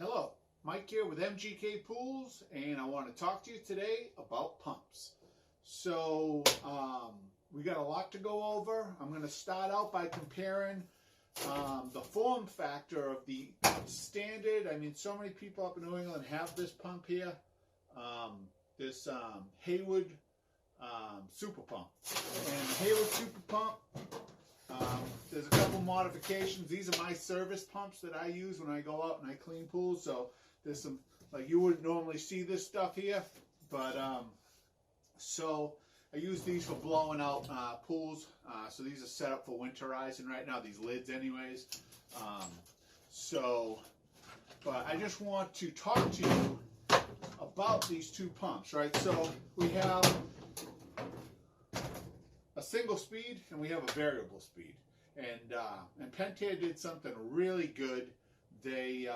Hello, Mike here with MGK Pools, and I want to talk to you today about pumps. So, we got a lot to go over. I'm going to start out by comparing the form factor of the standard. I mean, so many people up in New England have this pump here, this Hayward Super Pump. And the Hayward Super Pump, there's a couple modifications. These are my service pumps that I use when I go out and I clean pools. So there's some, like, you wouldn't normally see this stuff here, but so I use these for blowing out pools. So these are set up for winterizing right now, these lids anyways. But I just want to talk to you about these two pumps, right? So we have a single speed and we have a variable speed. And Pentair did something really good. They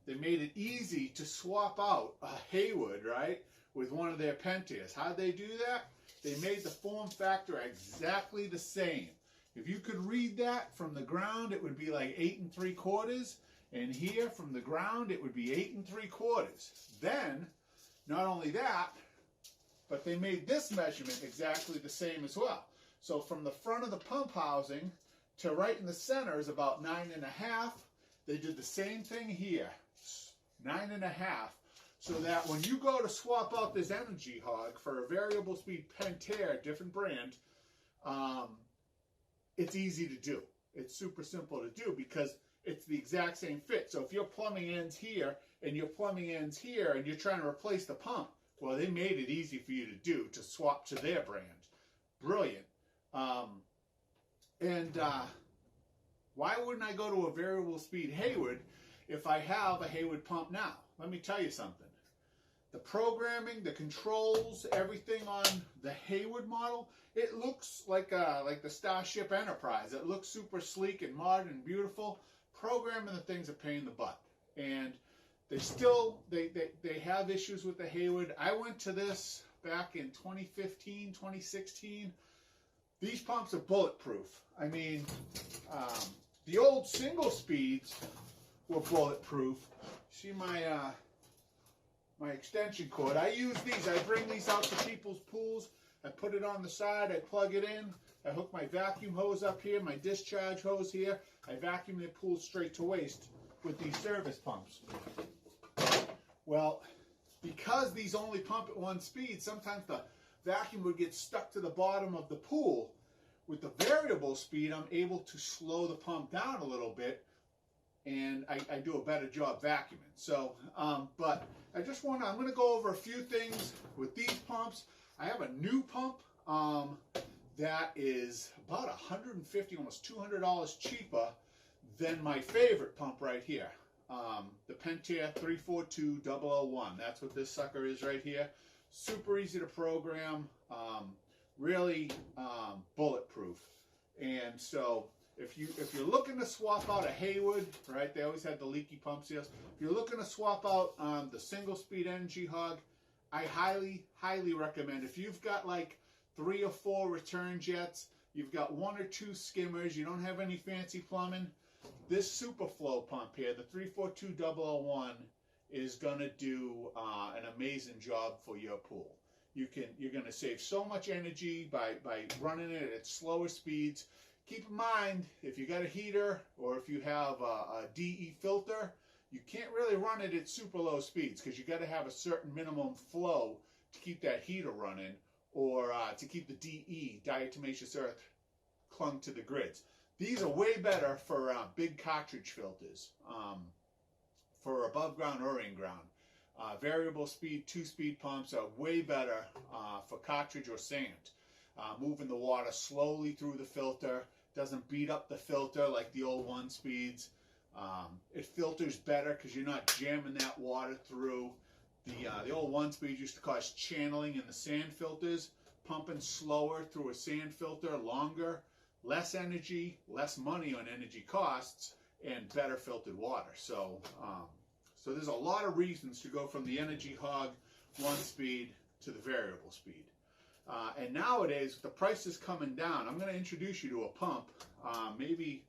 made it easy to swap out a Hayward, right, with one of their Pentairs. How'd they do that? They made the form factor exactly the same. If you could read that from the ground, it would be like 8 3/4, and here from the ground it would be 8 3/4. Then, not only that, but they made this measurement exactly the same as well. So from the front of the pump housing to right in the center is about 9 1/2. They did the same thing here, 9 1/2. So that when you go to swap out this Energy Hog for a variable speed Pentair, different brand, it's easy to do. It's super simple to do because it's the exact same fit. So if your plumbing ends here and your plumbing ends here and you're trying to replace the pump, well, they made it easy for you to do, to swap to their brand. Brilliant. Why wouldn't I go to a variable speed Hayward if I have a Hayward pump now? Let me tell you something. The programming, the controls, everything on the Hayward model, it looks like the Starship Enterprise. It looks super sleek and modern and beautiful. Programming the thing's a pain in the butt. And they have issues with the Hayward. I went to this back in 2015, 2016. These pumps are bulletproof. I mean, the old single speeds were bulletproof. See my my extension cord. I use these. I bring these out to people's pools. I put it on the side. I plug it in. I hook my vacuum hose up here, my discharge hose here. I vacuum their pools straight to waste with these service pumps. Well, because these only pump at one speed, sometimes the vacuum would get stuck to the bottom of the pool. With the variable speed, I'm able to slow the pump down a little bit, and I do a better job vacuuming. So, but I'm going to go over a few things with these pumps. I have a new pump that is about $150, almost $200 cheaper than my favorite pump right here. The Pentair 342001. That's what this sucker is right here. Super easy to program, really bulletproof. And so if you're looking to swap out a Hayward, right? They always had the leaky pump seals. If you're looking to swap out the single speed Energy Hog, I highly recommend. If you've got like 3 or 4 return jets, you've got 1 or 2 skimmers, you don't have any fancy plumbing, this Superflow pump here, the 342001, is going to do an amazing job for your pool. You're going to save so much energy by running it at slower speeds. Keep in mind, if you got a heater or if you have a DE filter, you can't really run it at super low speeds because you got to have a certain minimum flow to keep that heater running, or to keep the DE, diatomaceous earth, clung to the grids. These are way better for big cartridge filters, for above ground or in ground. Variable speed, 2-speed pumps are way better for cartridge or sand. Moving the water slowly through the filter, doesn't beat up the filter like the old 1 speeds. It filters better because you're not jamming that water through. The old 1 speeds used to cause channeling in the sand filters. Pumping slower through a sand filter, longer, less energy, less money on energy costs, and better filtered water. So there's a lot of reasons to go from the Energy Hog 1 speed to the variable speed. And nowadays, with the prices coming down, I'm going to introduce you to a pump, maybe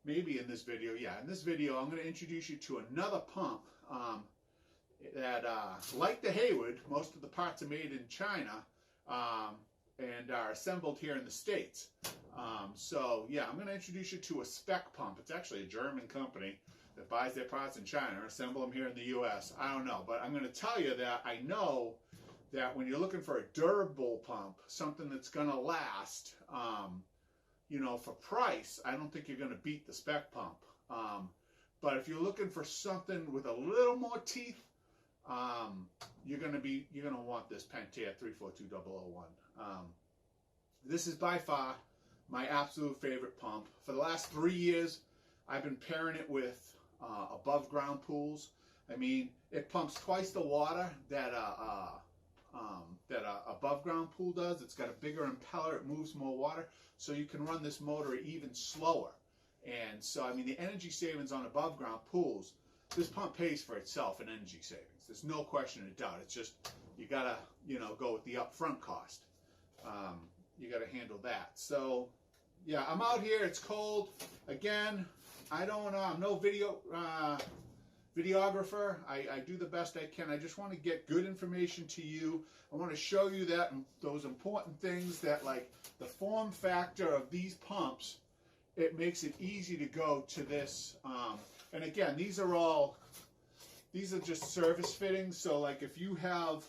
in this video. Yeah, in this video, I'm going to introduce you to another pump that, like the Hayward, most of the parts are made in China and are assembled here in the States. So yeah, I'm going to introduce you to a spec pump. It's actually a German company that buys their parts in China and assemble them here in the U.S. I don't know, but I'm going to tell you that I know that when you're looking for a durable pump, something that's going to last, you know, for price, I don't think you're going to beat the spec pump. But if you're looking for something with a little more teeth, you're going to want this Pentair 342001. This is by far my absolute favorite pump. For the last 3 years, I've been pairing it with above ground pools. I mean, it pumps twice the water that a above ground pool does. It's got a bigger impeller. It moves more water, so you can run this motor even slower. And so, I mean, the energy savings on above ground pools, this pump pays for itself in energy savings. There's no question of doubt. It's just, you gotta, you know, go with the upfront cost. You gotta handle that. So, yeah, I'm out here. It's cold. Again, I don't, I'm no videographer. I do the best I can. I just want to get good information to you. I want to show you that those important things that, like the form factor of these pumps, it makes it easy to go to this. And again, these are just service fittings. So like if you have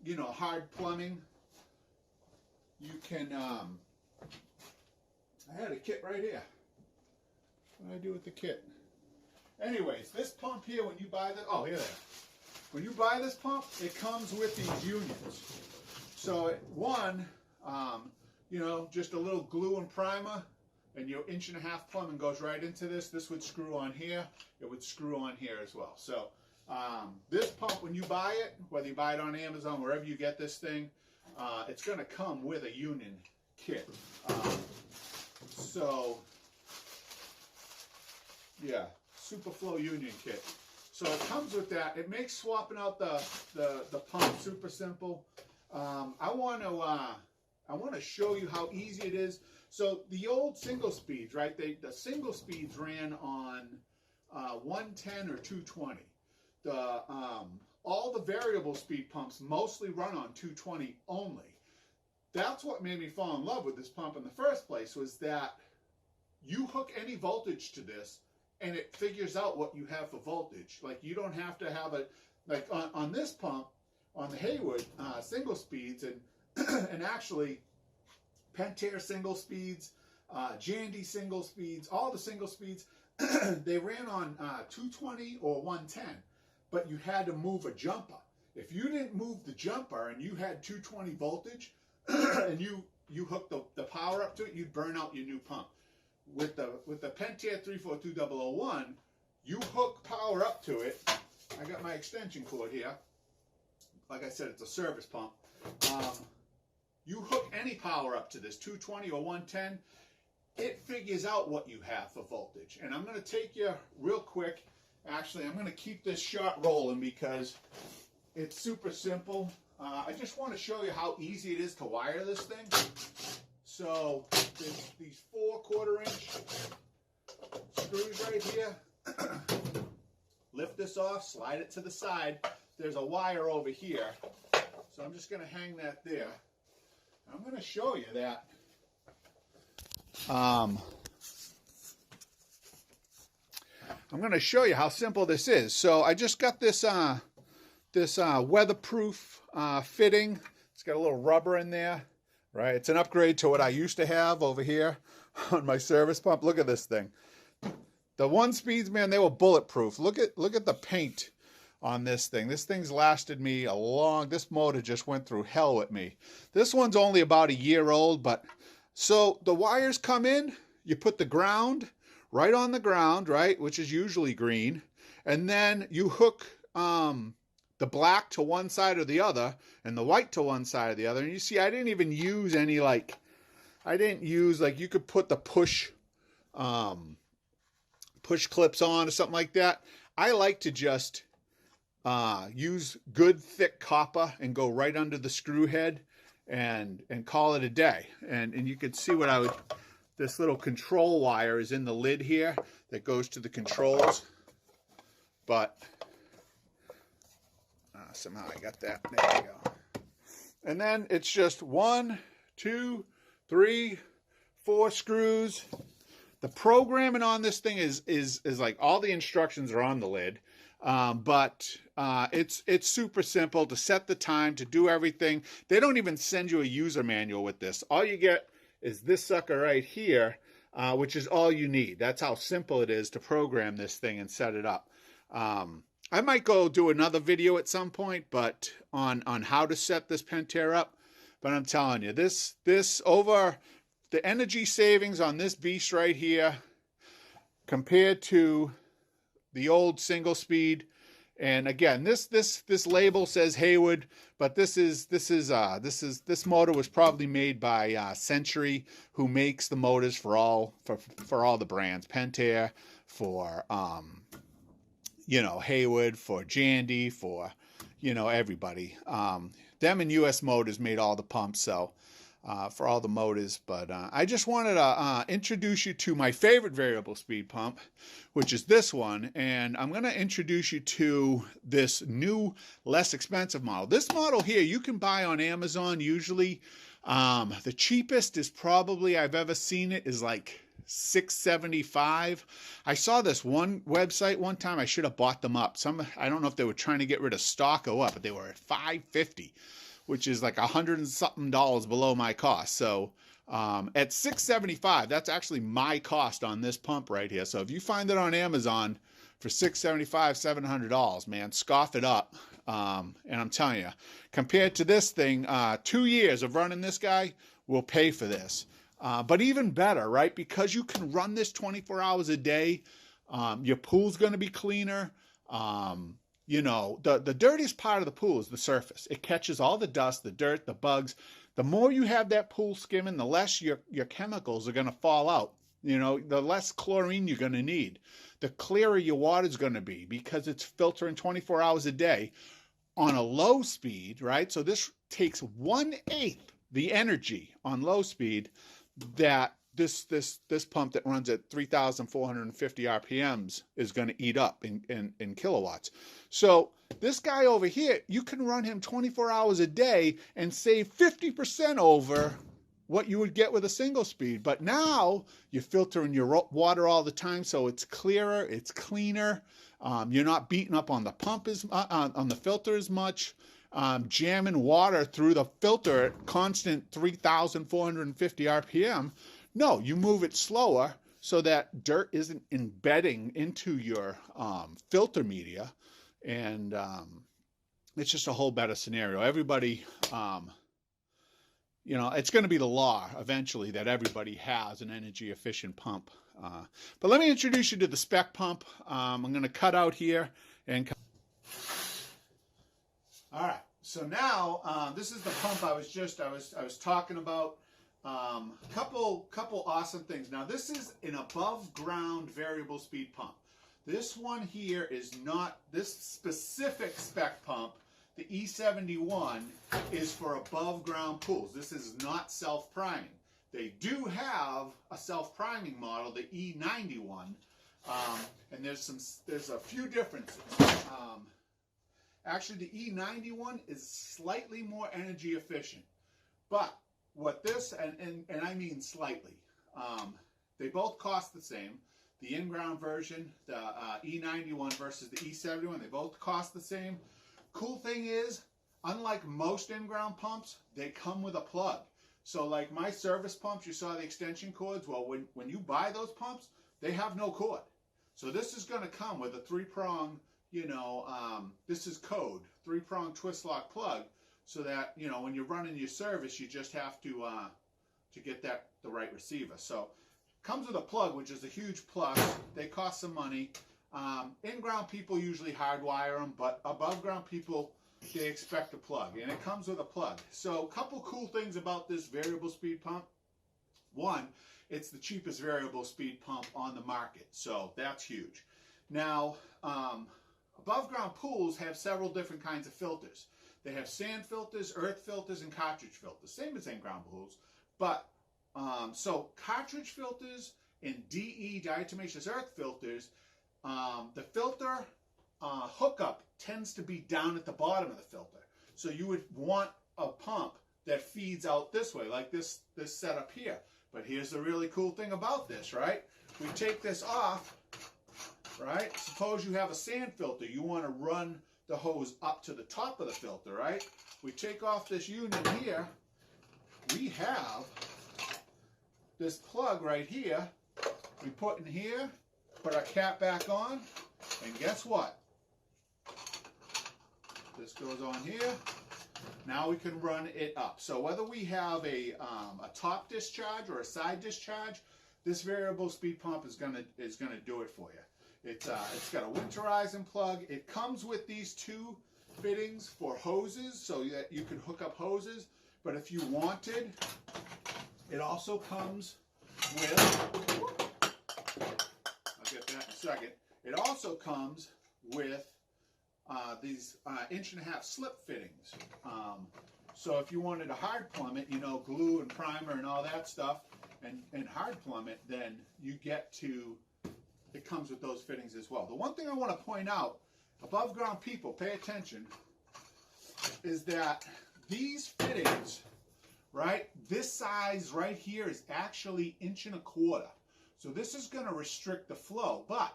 you know, hard plumbing, you can, I had a kit right here. What do I do with the kit? Anyways, this pump here, when you buy oh, here they are. When you buy this pump, it comes with these unions. So one, you know, just a little glue and primer, and your 1.5 inch plumbing goes right into this. This would screw on here. It would screw on here as well. So this pump, when you buy it, whether you buy it on Amazon, wherever you get this thing, it's going to come with a union kit. So yeah, Superflow union kit. So it comes with that. It makes swapping out the pump super simple. I want to show you how easy it is. So the old single speeds, right? The single speeds ran on 110 or 220. All the variable speed pumps mostly run on 220 only. That's what made me fall in love with this pump in the first place, was that you hook any voltage to this and it figures out what you have for voltage. Like, you don't have to have it, like on this pump, on the Hayward single speeds, and actually Pentair single speeds, Jandy single speeds, all the single speeds, they ran on 220 or 110, but you had to move a jumper. If you didn't move the jumper and you had 220 voltage and you hooked the power up to it, you'd burn out your new pump. With the Pentair 342001, you hook power up to it. I got my extension cord here. Like I said, it's a service pump. You hook any power up to this, 220 or 110, it figures out what you have for voltage. And I'm going to take you real quick. Actually, I'm going to keep this shot rolling because it's super simple. I just want to show you how easy it is to wire this thing. So there's these 4 1/4 inch screws right here. Lift this off, slide it to the side. There's a wire over here. So I'm just going to hang that there. I'm going to show you that. I'm going to show you how simple this is. So I just got this weatherproof fitting. It's got a little rubber in there, right? It's an upgrade to what I used to have over here on my service pump. Look at this thing. The 1-speeds, man, they were bulletproof. Look at the paint on this thing. This thing's lasted me a long, this motor just went through hell with me. This one's only about a year old, but so the wires come in, you put the ground right on the ground, right, which is usually green, and then you hook the black to one side or the other and the white to one side or the other. And you see, I didn't even use any, like, you could put the push clips on or something like that. I like to just use good thick copper and go right under the screw head and call it a day. And you can see what this little control wire is in the lid here. that goes to the controls. But somehow I got that. There we go. And then it's just 1, 2, 3, 4 screws. The programming on this thing is like all the instructions are on the lid, but it's super simple to set the time, to do everything. They don't even send you a user manual with this. All you get is this sucker right here, which is all you need. That's how simple it is to program this thing and set it up. I might go do another video at some point, but on how to set this Pentair up. But I'm telling you, this over the energy savings on this beast right here compared to the old single speed. And again, this label says Haywood, but this motor was probably made by Century, who makes the motors for all the brands, Pentair, for Haywood, for Jandy, for everybody. Them and US Motors made all the pumps, so for all the motors. But I just wanted to introduce you to my favorite variable speed pump, which is this one. And I'm going to introduce you to this new, less expensive model. This model here you can buy on Amazon usually. The cheapest is probably I've ever seen it is like $675. I saw this one website one time. I should have bought them up. I don't know if they were trying to get rid of stock or what, but they were at $550, which is like $100 and something below my cost. So at $675, that's actually my cost on this pump right here. So if you find it on Amazon for $675, $700, man, scoff it up. And I'm telling you, compared to this thing, 2 years of running this guy will pay for this. But even better, right? Because you can run this 24 hours a day. Your pool's going to be cleaner. The dirtiest part of the pool is the surface. It catches all the dust, the dirt, the bugs. The more you have that pool skimming, the less your chemicals are going to fall out. The less chlorine you're going to need. The clearer your water's going to be because it's filtering 24 hours a day on a low speed, right? So this takes 1/8 the energy on low speed that this pump that runs at 3,450 RPMs is going to eat up in kilowatts. So this guy over here, you can run him 24 hours a day and save 50% over what you would get with a single speed. But now you're filtering your water all the time, so it's clearer, it's cleaner. You're not beating up on the pump on the filter as much. Jamming water through the filter at constant 3,450 RPM. No, you move it slower so that dirt isn't embedding into your filter media. And it's just a whole better scenario. Everybody, it's going to be the law eventually that everybody has an energy efficient pump. But let me introduce you to the spec pump. I'm going to cut out here and all right, so now this is the pump I was talking about. Couple awesome things. Now this is an above ground variable speed pump. This one here is not, this specific spec pump, the E71, is for above ground pools. This is not self priming. They do have a self priming model, the E91, and there's a few differences. Actually, the E91 is slightly more energy efficient, but what this, and I mean slightly, they both cost the same. The Inground version, the E91 versus the E71, they both cost the same. Cool thing is, unlike most Inground pumps, they come with a plug. So like my service pumps, you saw the extension cords. Well, when you buy those pumps, they have no cord. So this is going to come with a 3-prong, this is code, 3-prong twist lock plug, so that, when you're running your service, you just have to get the right receiver. So comes with a plug, which is a huge plus. They cost some money. In-ground people usually hardwire them, but above ground people, they expect a plug, and it comes with a plug. So a couple cool things about this variable speed pump. One, it's the cheapest variable speed pump on the market, so that's huge. Now, above ground pools have several different kinds of filters. They have sand filters, earth filters, and cartridge filters, same as in-ground pools. But so cartridge filters in DE, diatomaceous earth filters, the filter hookup tends to be down at the bottom of the filter. So you would want a pump that feeds out this way, like this setup here. But here's the really cool thing about this, right? We take this off, right? Suppose you have a sand filter. You want to run the hose up to the top of the filter, right? We take off this unit here. We have this plug right here. We put in here, put our cap back on, and guess what? This goes on here. Now we can run it up. So whether we have a top discharge or a side discharge, this variable speed pump is gonna do it for you. It's got a winterizing plug. It comes with these two fittings for hoses, so that you can hook up hoses. But if you wanted, it also comes with, I'll get that in a second. It also comes with these 1.5 inch slip fittings. So if you wanted a hard plummet, you know, glue and primer and all that stuff, and hard plummet, then you get to, it comes with those fittings as well. The one thing I want to point out, above ground people, pay attention, is that these fittings, right, this size right here is actually 1.25 inches. So this is going to restrict the flow. But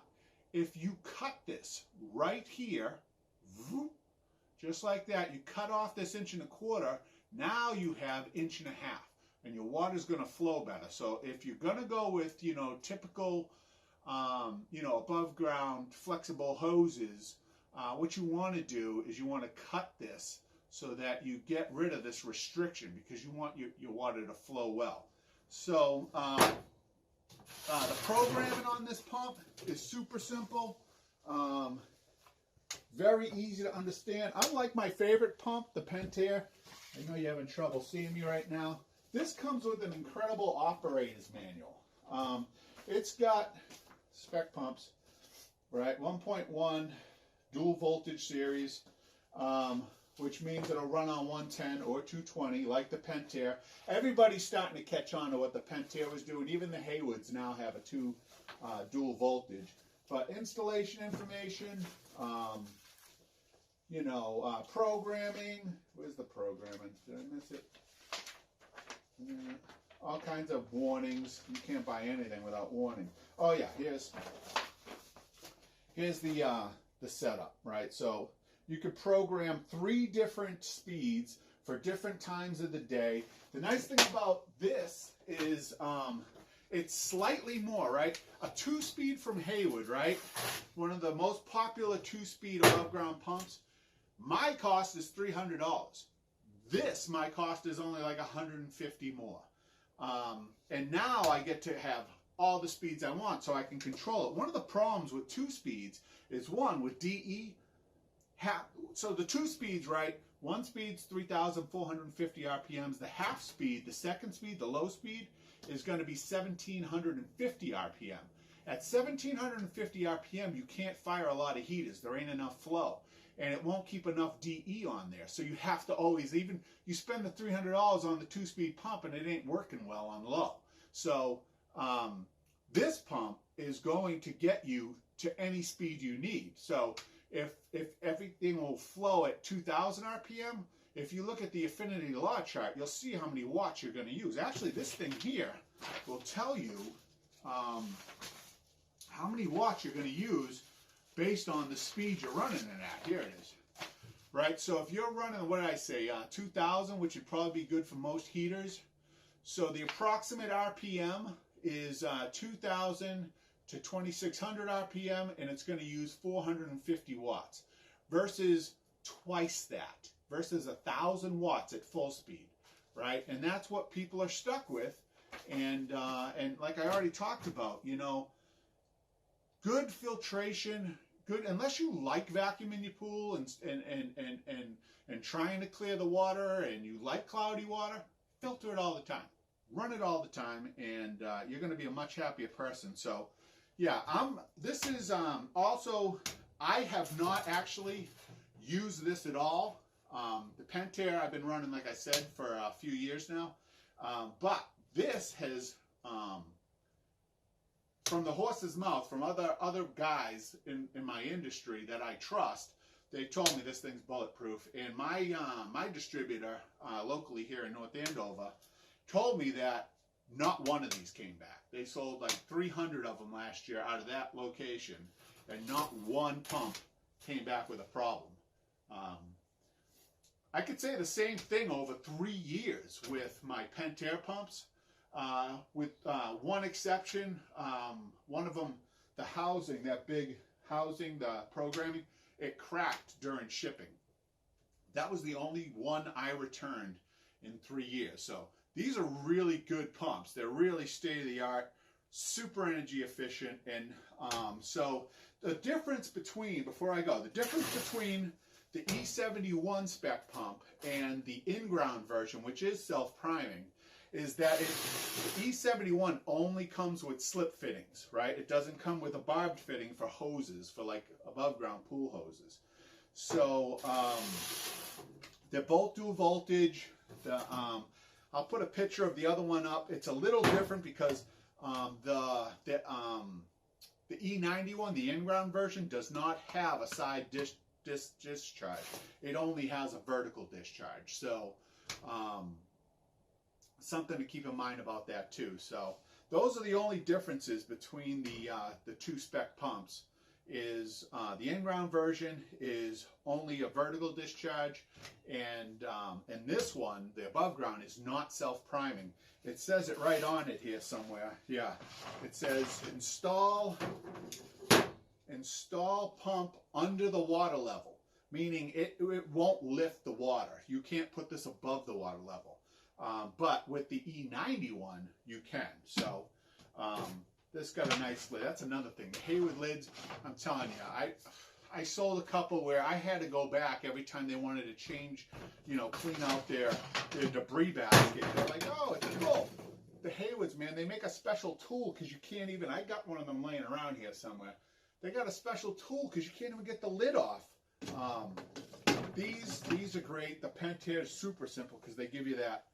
if you cut this right here, just like that, you cut off this 1.25 inches, now you have 1.5 inches, and your water's going to flow better. So if you're going to go with, you know, typical, you know, above ground flexible hoses, what you want to do is you want to cut this so that you get rid of this restriction, because you want your water to flow well. So the programming on this pump is super simple. Very easy to understand. Unlike my favorite pump, the Pentair, I know you're having trouble seeing me right now. This comes with an incredible operator's manual. It's got spec pumps, right? 1.1 dual voltage series, which means it'll run on 110 or 220 like the Pentair. Everybody's starting to catch on to what the Pentair was doing. Even the Haywoods now have a dual voltage. But installation information, you know, programming. Where's the programming? Did I miss it? All kinds of warnings. You can't buy anything without warning. Oh yeah, here's the setup, right? So you could program 3 different speeds for different times of the day. The nice thing about this is it's slightly more, right? A 2-speed from Haywood, right? One of the most popular 2-speed above ground pumps. My cost is $300. This, my cost is only like $150 more. And now I get to have all the speeds I want, so I can control it. One of the problems with 2 speeds is, one, with DE, so the 2 speeds, right? 1 speed's 3,450 RPMs. The half speed, the second speed, the low speed, is going to be 1,750 RPM. At 1,750 RPM, you can't fire a lot of heaters. There ain't enough flow. And it won't keep enough DE on there. So you have to always, even, you spend the $300 on the 2-speed pump and it ain't working well on low. So this pump is going to get you to any speed you need. So if everything will flow at 2,000 RPM, if you look at the affinity law chart, you'll see how many watts you're going to use. Actually, this thing here will tell you how many watts you're going to use based on the speed you're running it at. Here it is. Right, so if you're running, what did I say, 2,000, which would probably be good for most heaters. So the approximate RPM is 2,000 to 2,600 RPM, and it's going to use 450 watts versus twice that, versus 1,000 watts at full speed, right? And that's what people are stuck with. And like I already talked about, you know, good filtration, good, unless you like vacuuming your pool and trying to clear the water, and you like cloudy water, filter it all the time, run it all the time, and you're going to be a much happier person. So yeah, this is also, I have not actually used this at all. The Pentair I've been running, like I said, for a few years now, but this has from the horse's mouth, from other guys in my industry that I trust, they told me this thing's bulletproof. And my distributor locally here in North Andover told me that not one of these came back. They sold like 300 of them last year out of that location, and not one pump came back with a problem. I could say the same thing over 3 years with my Pentair pumps, with one exception. One of them, the housing, that big housing, the programming, it cracked during shipping. That was the only one I returned in 3 years. So these are really good pumps. They're really state-of-the-art, super energy efficient. And so the difference between, before I go, the difference between the E71 spec pump and the Inground version, which is self-priming, is that the E71 only comes with slip fittings, right? It doesn't come with a barbed fitting for hoses, for like above ground pool hoses. So they're both dual voltage. I'll put a picture of the other one up. It's a little different because the E91, the Inground version, does not have a side discharge. It only has a vertical discharge. So something to keep in mind about that too. So those are the only differences between the two spec pumps. Is the Inground version is only a vertical discharge, and this one, the above ground, is not self-priming. It says it right on it here somewhere. Yeah, it says install pump under the water level, meaning it won't lift the water. You can't put this above the water level. But with the E91, you can. So this got a nice lid. That's another thing. The Hayward lids, I'm telling you, I sold a couple where I had to go back every time they wanted to change, clean out their debris basket. They're like, oh, it's cool. The Haywards, man, they make a special tool because you can't even, I got one of them laying around here somewhere. They got a special tool because you can't even get the lid off. These are great. The Pentair is super simple because they give you that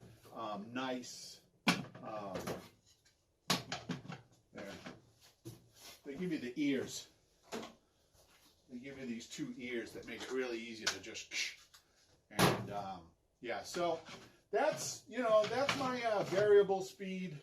nice, there. They give you the ears. They give you these two ears that make it really easy to just, and yeah, so that's my variable speed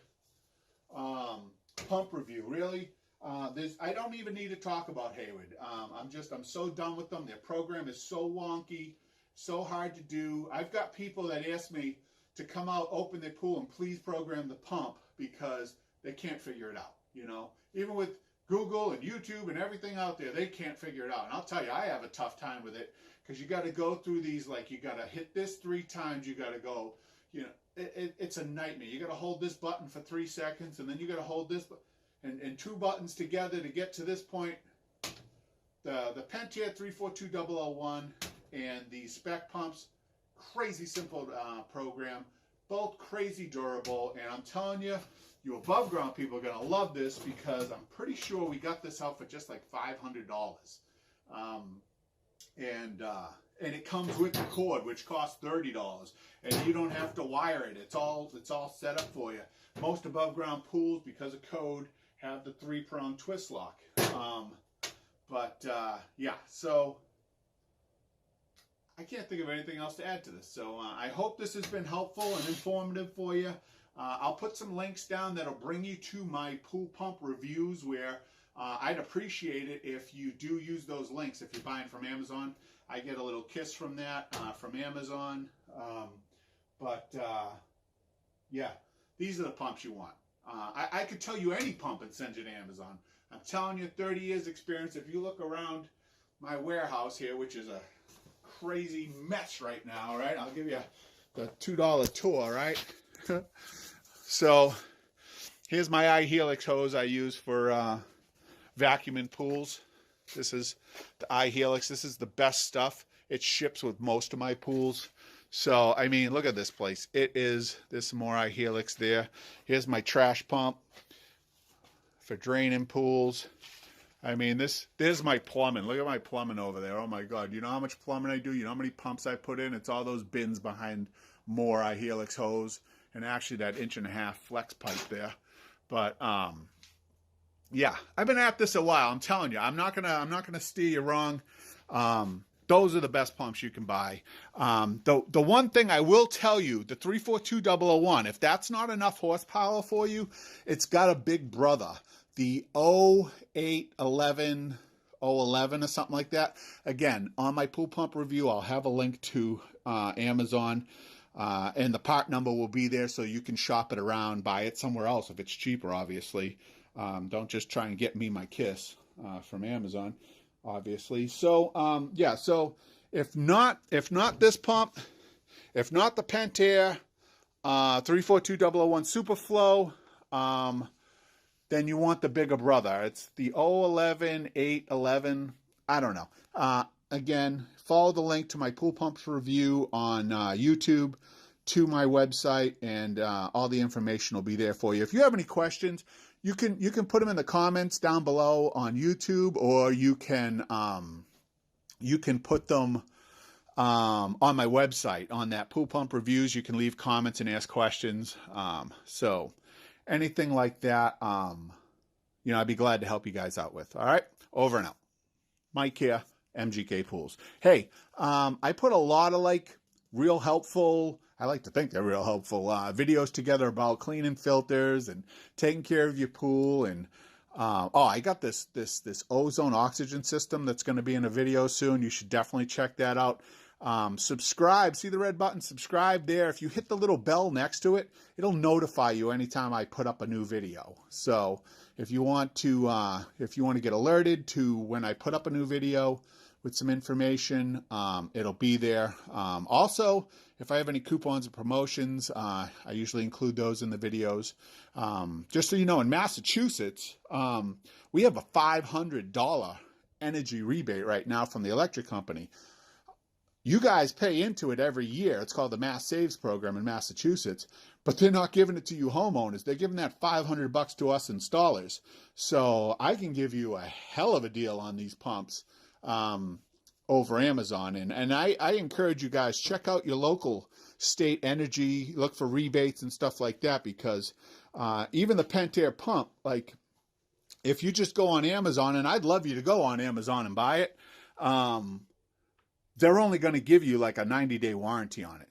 pump review. Really, I don't even need to talk about Hayward. I'm so done with them. Their program is so wonky, so hard to do. I've got people that ask me to come out, open their pool, and please program the pump because they can't figure it out. Even with Google and YouTube and everything out there, they can't figure it out. And I'll tell you, I have a tough time with it because you got to go through these, like you got to hit this 3 times. You got to go, it's a nightmare. You got to hold this button for 3 seconds, and then you got to hold this and 2 buttons together to get to this point. The Pentair 342001 and the spec pumps, crazy simple program, both crazy durable, and I'm telling you, you above ground people are going to love this because I'm pretty sure we got this out for just like $500. And it comes with the cord, which costs $30, and you don't have to wire it. It's all set up for you. Most above ground pools, because of code, have the 3-prong twist lock. Yeah, so I can't think of anything else to add to this. So I hope this has been helpful and informative for you. I'll put some links down that'll bring you to my pool pump reviews where I'd appreciate it if you do use those links. If you're buying from Amazon, I get a little kiss from that, from Amazon. Yeah, these are the pumps you want. I could tell you any pump and send you to Amazon. I'm telling you, 30 years experience. If you look around my warehouse here, which is a crazy mess right now, right? I'll give you the $2 tour, right? So here's my iHelix hose I use for vacuuming pools. This is the iHelix. This is the best stuff. It ships with most of my pools. So, I mean, look at this place. There's more iHelix there. Here's my trash pump for draining pools. I mean, there's my plumbing. Look at my plumbing over there. Oh my God. You know how much plumbing I do? You know how many pumps I put in? It's all those bins behind more iHelix hose. And actually that 1.5-inch flex pipe there. But, Yeah, I've been at this a while. I'm telling you, I'm not gonna steer you wrong. Those are the best pumps you can buy. The one thing I will tell you, the 342001, if that's not enough horsepower for you, it's got a big brother, the 0811 011 or something like that. Again, on my pool pump review, I'll have a link to Amazon. And the part number will be there so you can shop it around, buy it somewhere else if it's cheaper, obviously. Don't just try and get me my kiss from Amazon, obviously. So yeah, so if not this pump, if not the Pentair 342001 Superflow, then you want the bigger brother. It's the 011, 811. I don't know. Again, follow the link to my pool pumps review on YouTube, to my website, and all the information will be there for you. If you have any questions, you can put them in the comments down below on YouTube, or you can put them on my website on that pool pump reviews. You can leave comments and ask questions. So anything like that, I'd be glad to help you guys out with. All right, over and out. Mike here, MGK Pools. Hey, I put a lot of real helpful, I like to think they're real helpful, videos together about cleaning filters and taking care of your pool. And I got this ozone oxygen system that's going to be in a video soon. You should definitely check that out. Subscribe, see the red button, subscribe there. If you hit the little bell next to it, it'll notify you anytime I put up a new video. So if you want to get alerted to when I put up a new video with some information, it'll be there. Also, if I have any coupons or promotions, I usually include those in the videos. Just so you know, in Massachusetts, we have a $500 energy rebate right now from the electric company. You guys pay into it every year. It's called the Mass Saves program in Massachusetts, but they're not giving it to you homeowners. They're giving that $500 to us installers. So I can give you a hell of a deal on these pumps over Amazon. And I encourage you guys, check out your local state energy, look for rebates and stuff like that, because even the Pentair pump, if you just go on Amazon, and I'd love you to go on Amazon and buy it, they're only going to give you a 90-day warranty on it,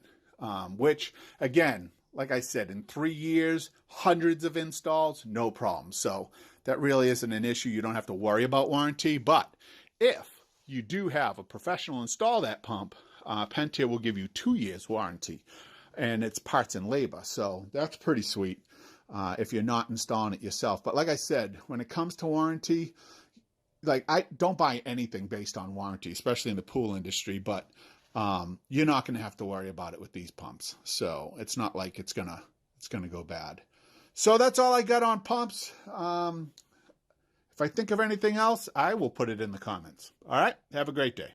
which, again, like I said, in 3 years, hundreds of installs, no problem. So that really isn't an issue. You don't have to worry about warranty. But if you do have a professional install that pump, Pentair will give you 2 years warranty, and it's parts and labor. So that's pretty sweet if you're not installing it yourself. But like I said, when it comes to warranty, I don't buy anything based on warranty, especially in the pool industry, but you're not going to have to worry about it with these pumps. So it's not like it's gonna go bad. So that's all I got on pumps. If I think of anything else, I will put it in the comments. All right, have a great day.